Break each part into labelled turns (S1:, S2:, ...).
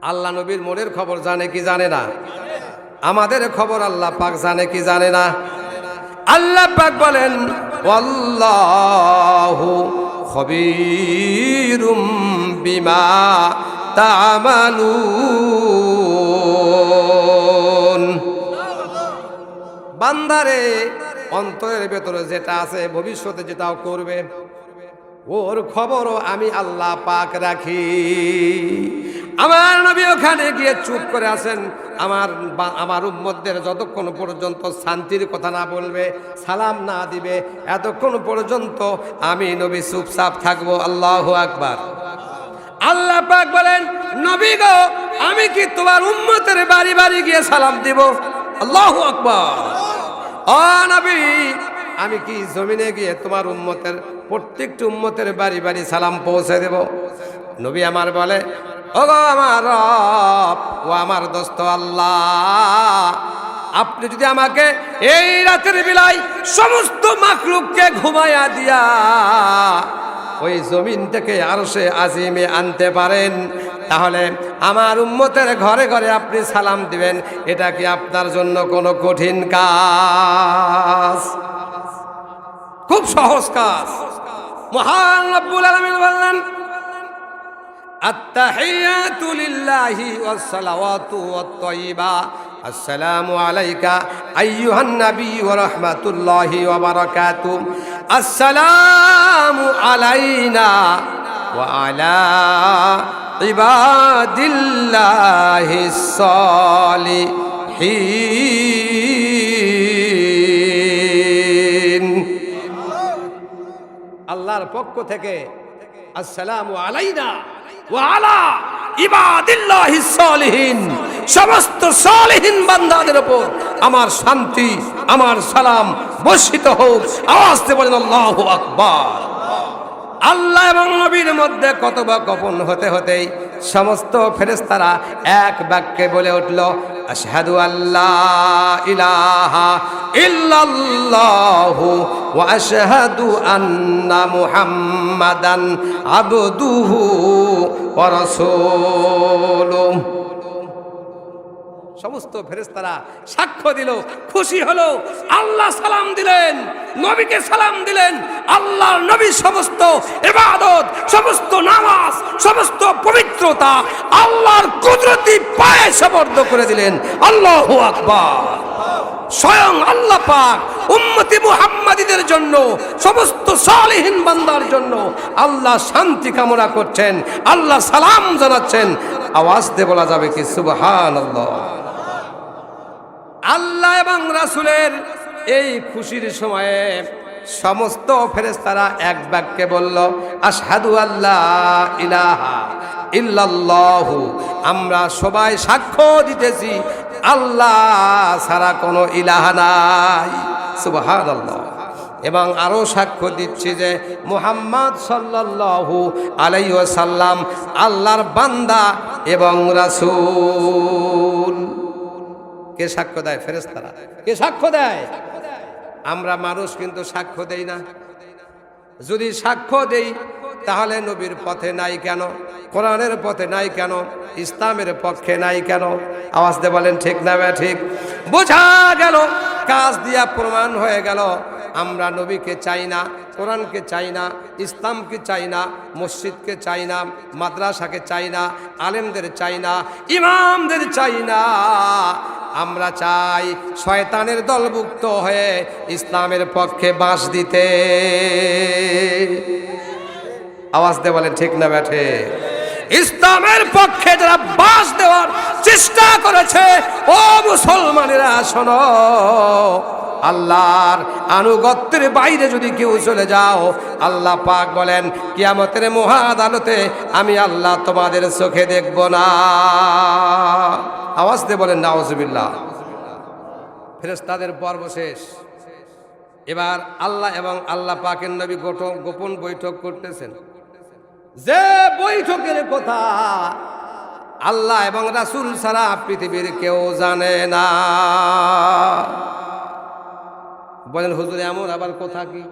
S1: আল্লাহ নবীর মনের খবর জানে কি জানে না? আমাদের খবর আল্লাহ পাক জানে কি জানে না? আল্লাহ পাক বলেন ওয়াল্লাহু খবীরুম বিমা তা'মালুন। বান্দারে অন্তরের ভেতরে যেটা আছে, ভবিষ্যতে যেটাও করবে, ওর খবরও আমি আল্লাহ পাক রাখি। আমার নবী ওখানে গিয়ে চুপ করে আছেন। আমার উম্মতদের যতক্ষণ পর্যন্ত শান্তির কথা না বলবে, সালাম না দিবে, এতক্ষণ পর্যন্ত আমি নবী চুপচাপ থাকবো। আল্লাহু আকবার। আল্লাহ পাক বলেন, নবী গো, আমি কি তোমার উম্মতের বাড়ি বাড়ি গিয়ে সালাম দিব? আল্লাহু আকবার। ও নবী, আমি কি জমিনে গিয়ে তোমার উম্মতের প্রত্যেকটি উম্মতের বাড়ি বাড়ি সালাম পৌঁছে দেব? নবী আমার বলে, ওগো আমার রব, ও আমার দোস্ত আল্লাহ, আপনি যদি আমাকে এই রাতের বেলায় সমস্ত মাখলুককে ঘুমায়া দিয়া ওই জমিন থেকে আরশে আজিমে আনতে পারেন, তাহলে আমার উম্মতের ঘরে ঘরে আপনি সালাম দিবেন। এটা কি আপনার জন্য কোনো কঠিন কাজ? খুব সহজ কাজ। মহান রব্বুল আলামিন বললেন, আত্তাহিয়াতু লিল্লাহি ওয়াস সালাওয়াতু ওয়াত তাইয়্যিবা, আসসালামু আলাইকা আইয়ুহান নবী ওয়া রাহমাতুল্লাহি ওয়া বারাকাতুহু, আসসালামু আলাইনা ওয়া আলা ইবাদিল্লাহিস সালিহিন। আল্লাহর পক্ষ থেকে আসসালামু আলাইনা ওয়া আলা ইবাদিল্লাহিস সালিহিন, সমস্ত সালিহিন বান্দাদের উপর আমার শান্তি, আমার সালাম বর্ষিত হোক। আওয়াজ দিয়ে বলেন আল্লাহু আকবার। আল্লাহ এবং নবীর মধ্যে কথোপকথন হতে হতেই সমস্ত ফেরেশতারা এক বাক্যে বলে উঠল, আশহাদু আল্লা ইলাহা ইল্লাল্লাহু ওয়া আশহাদু আন্না মুহাম্মাদান আবদুহু ওয়া রাসূলুহু। সমস্ত ফেরেশতারা সাক্ষ্য দিল, খুশি হলো। আল্লাহ সালাম দিলেন, নবীকে সালাম দিলেন। আল্লাহর নবী সমস্ত ইবাদত, সমস্ত নামাজ, সমস্ত পবিত্রতা আল্লাহর কুদরতি পায়ে সুপর্দ করে দিলেন। আল্লাহু আকবার। স্বয়ং আল্লাহ পাক উম্মতি মুহাম্মাদীদের জন্য, সমস্ত সালিহিন বান্দার জন্য আল্লাহ শান্তি কামনা করছেন, আল্লাহ সালাম জানাচ্ছেন। আওয়াজ দিয়ে বলা যাবে কি সুবহানাল্লাহ। আল্লাহ এবং রাসূলের এই খুশির সময়ে সমস্ত ফেরেশতারা এক বাক্যে বলল, আশহাদু আল্লা ইলাহা ইল্লাল্লাহু, আমরা সবাই সাক্ষ্য দিতেছি আল্লাহ ছাড়া কোনো ইলাহা নাই। সুবহানাল্লাহ। এবং আরো সাক্ষ্য দিচ্ছি যে মুহাম্মদ সাল্লাল্লাহু আলাইহি ওয়াসাল্লাম আল্লাহর বান্দা এবং রাসূল। কে সাক্ষ্য দেয়? ফেরেশতারা। কে সাক্ষ্য দেয়? আমরা মানুষ কিন্তু সাক্ষ্য দেই না। যদি সাক্ষ্য দেই তাহলে নবীর পথে নাই কেন? কোরআনের পথে নাই কেন? ইসলামের পক্ষে নাই কেন? আওয়াজ দিয়ে বলেন ঠিক না ঠিক? বোঝা গেল, কাজ দিয়া প্রমাণ হয়ে গেল, আমরা নবীকে চাই না, কোরআনকে চাই না, ইসলামকে চাই না, মসজিদকে চাই না, মাদ্রাসাকে চাই না, আলেমদের চাই না, ইমামদের চাই না। আমরা চাই শয়তানের দলভুক্ত হয়ে ইসলামের পক্ষে বাঁশ দিতে। আওয়াজ দিয়ে বলেন ঠিক না ব্যাঠে? ইসলামের পক্ষে যারা বাঁশ দেওয়ার চেষ্টা করেছে, ও মুসলমানেরা শোনো, আল্লাহর আনুগত্যের বাইরে যদি কেউ চলে যাও, আল্লাহ পাক বলেন কিয়ামতের মহা আদালতে আমি আল্লাহ তোমাদের চোখে দেখব না। আওয়াজ দিয়ে বলেন নাউজুবিল্লাহ। ফেরেশতাদের পর্ব শেষ। এবার আল্লাহ এবং আল্লাহ পাকের নবী গোপন বৈঠক করতেছেন। যে বৈঠকের কথা আল্লাহ এবং রাসূল ছাড়া পৃথিবীর কেউ জানে না। বলেন হুজুর, এমন আবার কথা কি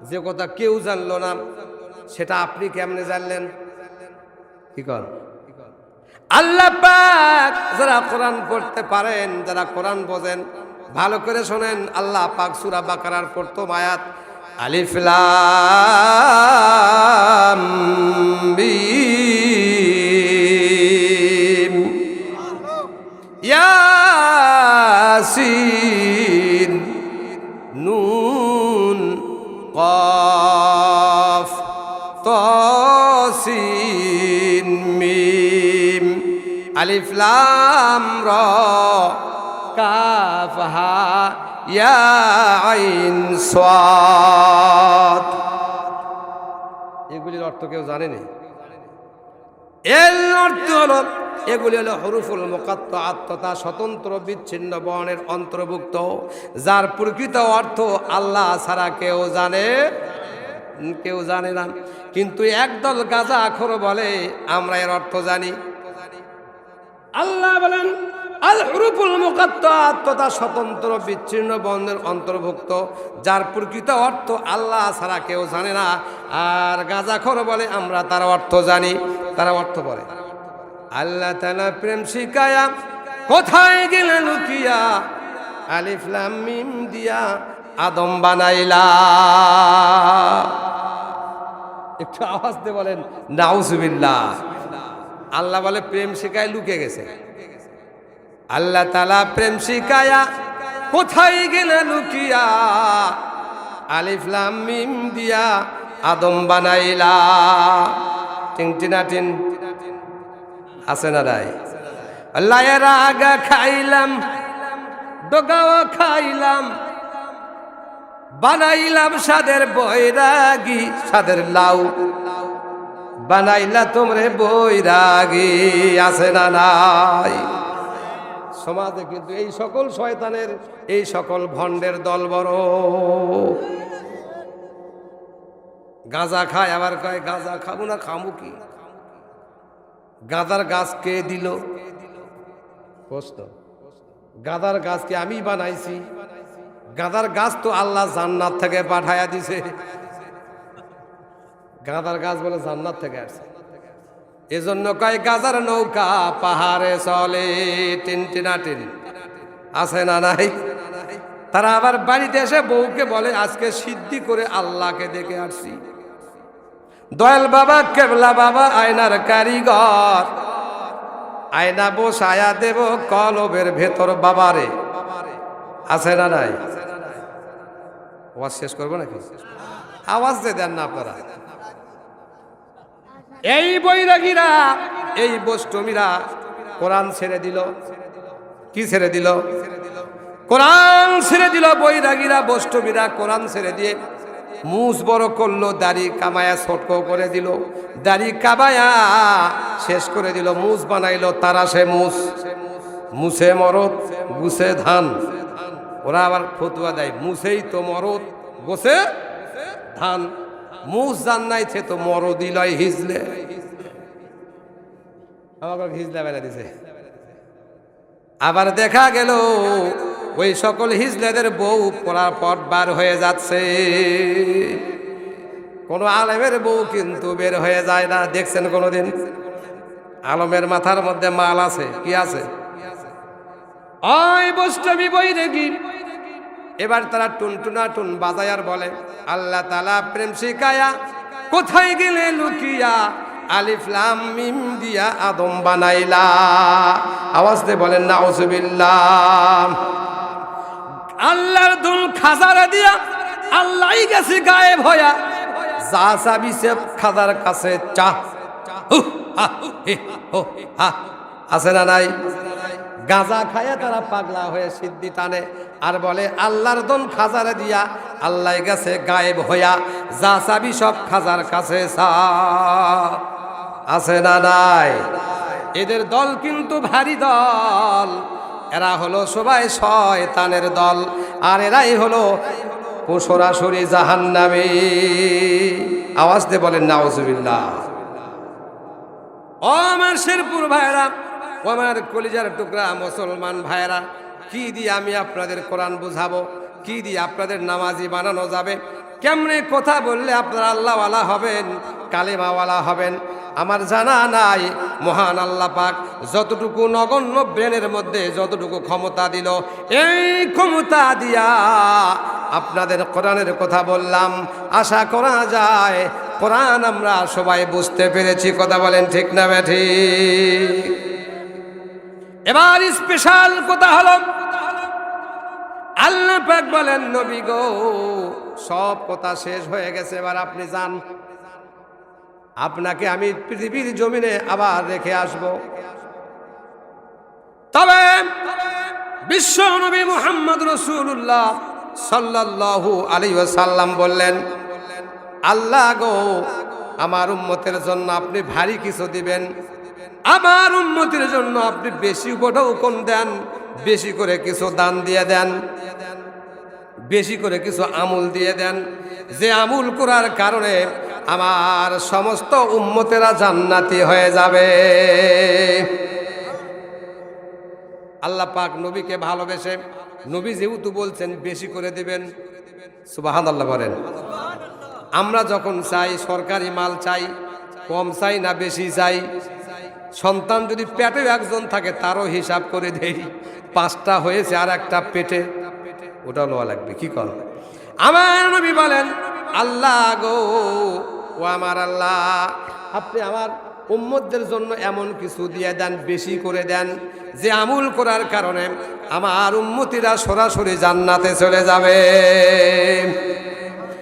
S1: যে কথা কেউ জানলো না, সেটা আপনি কেমনে জানলেন? কি কর? আল্লাহ পাক যারা কোরআন পড়তে পারেন, যারা কোরআন বোঝেন, ভালো করে শোনেন। আল্লাহ পাক সূরা বাকারার প্রথম আয়াত আলিফ লাম মিম ইয়াসিন নুন কফ তাসিন মিম আলিফ লাম রা কাফ হা ইয়া আইন সাদ। এগুলির অর্থ কেউ জানেনি? এর অর্থ হলো এগুলি হলো হরুফুল মুকাত্তাআত, তথা স্বতন্ত্র বিচ্ছিন্ন বর্ণের অন্তর্ভুক্ত, যার প্রকৃত অর্থ আল্লাহ ছাড়া কেউ জানে না। কিন্তু একদল গাঁজাখোর বলে আমরা এর অর্থ জানি। আল্লাহ বলেন আল হুরুফুল মুকাত্তাআত, তথা স্বতন্ত্র বিচ্ছিন্ন বর্ণের অন্তর্ভুক্ত, যার প্রকৃত অর্থ আল্লাহ ছাড়া কেউ জানে না। আর গাঁজাখোর বলে আমরা তার অর্থ জানি। তারা অর্থ বলে আল্লাহ তাআলা প্রেম শিখায়া কোথায় গেলে লুকিয়া, আলিফ লাম মিম দিয়া আদম বানাইলা। একটু আওয়াজ দিয়ে বলেন নাউজুবিল্লাহ। আল্লাহ বলে প্রেম শিখায় লুকে গেছে। আল্লাহ তাআলা প্রেম শিখায়া কোথায় গেলে লুকিয়া, আলিফ লাম মিম দিয়া আদম বানাইলা। টিন আছে না রাই? আল্লাহর আগা খাইলাম, ডোগাও খাইলাম, বানাইলাম সাদের বৈরাগী, সাদের লাউ বানাইলা তোমরে বৈরাগী। আছে না নাই? সমাজে কিন্তু এই সকল শয়তানের, এই সকল ভণ্ডের দল বড়। গাঁজা খায়, আবার কয় গাঁজা খাবো না, খামু কি? গাঁদার গাছ কে দিল? প্রশ্ন। গাঁদার গাছকে আমি বানাইছি? গাঁদার গাছ তো আল্লাহ জান্নাত থেকে পাঠায়া দিছে। গাঁদার গাছ বলে জান্নাত থেকে আসছে। এজন্য কয় গাজার নৌকা পাহাড়ে চলে, টিন। আছে না নাই? তারা আবার বাড়িতে এসে বউকে বলে আজকে সিদ্ধি করে আল্লাহকে দেখে আসছি। দয়াল বাবা, কেবলা বাবা, আয়নার কারিগর, আয়না বসায়া দেব কলবের ভেতর বাবারে। আছে না নাই? আওয়াজ শেষ করবো নাকি? আওয়াজ দিয়ে দেন না আপনারা। এই বৈরাগীরা, এই বৈষ্ণবীরা কোরআন ছেড়ে দিল। কি ছেড়ে দিল? কোরআন ছেড়ে দিল। বৈরাগীরা, বৈষ্ণবীরা কোরআন ছেড়ে দিয়ে মুছ বড় করলো, দাড়ি কামায়া ছোট করে দিল, দাড়ি কামায়া শেষ করে দিল, মুছ বানাইলো তারা। সে মুছে মরদ, গুছে ধান। ওরা আবার ফতুয়া দেয় মুছেই তো মরদ, গোছে ধান। মুছ জান নাই সে তো মরদি লয় হিজলে। আমাকে হিজলা বেড়া দিছে। আবার দেখা গেল ওই সকল হিজলেদের বউ পড়ার পর বার হয়ে যাচ্ছে। কোন আলেমের বউ কিন্তু বের হয়ে যায় না। দেখছেন কোনদিন? আলমের মাথার মধ্যে মাল আছে। কি আছে? ওই বৈষ্ণবী বৈরাগী এবার তারা টুন বাজায়ার বলে আল্লাহ তাআলা প্রেম শিখায়া কোথায় গেলে লুকিয়া, আলিফ লাম মিম দিয়া আদম বানাইলা। আওয়াজ দিয়ে বলেন নাউজুবিল্লাহ। আল্লাহর দুল খাজারা দিয়া আল্লাহই গেছে গায়েব হইয়া, যা চাবি সে খাজার কাছে চাহ। আছে না নাই? গাঁজা খায়া তারা পাগলা হয়ে সিদ্ধি টানে আর বলে আল্লাহর দন খাজারে দিয়া আল্লাহ গেছে গায়েব হইয়া, যা চাবি সব খাজার কাছে চা। আছে না নাই? এদের দল কিন্তু ভারী দল। এরা হলো সবাই শয়তানের দল, আর এরাই হলো সরাসরি জাহান্নামী। আওয়াজ দিয়ে বলেন নাউজুবিল্লাহ। ও আমার শেরপুর ভাইরা, ও আমার কলিজার টুকরা মুসলমান ভাইরা, কি দিয়ে আমি আপনাদের কোরআন বুঝাবো? কি দিয়ে আপনাদের নামাজি বানানো যাবে? কেমনে কথা বললে আপনারা আল্লাহওয়ালা হবেন, কালেমাওয়ালা হবেন? আমার জানা নাই মহান আল্লাহ পাক যতটুকু নগণ্য ব্রেনের মধ্যে যতটুকু ক্ষমতা দিল, এই ক্ষমতা দিয়া আপনাদের কোরআনের কথা বললাম। আশা করা যায় কোরআন আমরা সবাই বুঝতে পেরেছি। কথা বলেন ঠিক না ঠিক? এবার স্পেশাল কথা হলো, আল্লাহ পাক বলেন নবী গো সব কথা শেষ হয়ে গেছে, এবার আপনি যান, আপনাকে আমি পৃথিবীর জমিনে আবার রেখে আসব। তবে বিশ্ব নবী মুহাম্মদ রাসূলুল্লাহ সাল্লাল্লাহু আলাইহি ওয়াসাল্লাম বললেন, আল্লাহ গো আমার উম্মতের জন্য আপনি ভারী কিছু দিবেন, আমার উম্মতের জন্য আপনি বেশি উপঢৌকন দেন, বেশি করে কিছু দান দিয়ে দেন, বেশি করে কিছু আমল দিয়ে দেন, যে আমল করার কারণে আমার সমস্ত উম্মতেরা জান্নাতি হয়ে যাবে। আল্লাহ পাক নবীকে ভালোবেসে নবী যেহেতু বলছেন বেশি করে দিবেন, সুবহানাল্লাহ বলেন। আমরা যখন চাই সরকারি মাল চাই, কম চাই না বেশি চাই? সন্তান যদি পেটে একজন থাকে তারও হিসাব করে দেই, 5টা হয়েছে আর একটা পেটে, ওটা লওয়া লাগবে, কি কর? আমার নবী বলেন, আল্লাহ গো ও আমার আল্লাহ, আপনি আমার উম্মতদের জন্য এমন কিছু দিয়ে দেন, বেশি করে দেন, যে আমল করার কারণে আমার উম্মতিরা সরাসরি জান্নাতে চলে যাবে।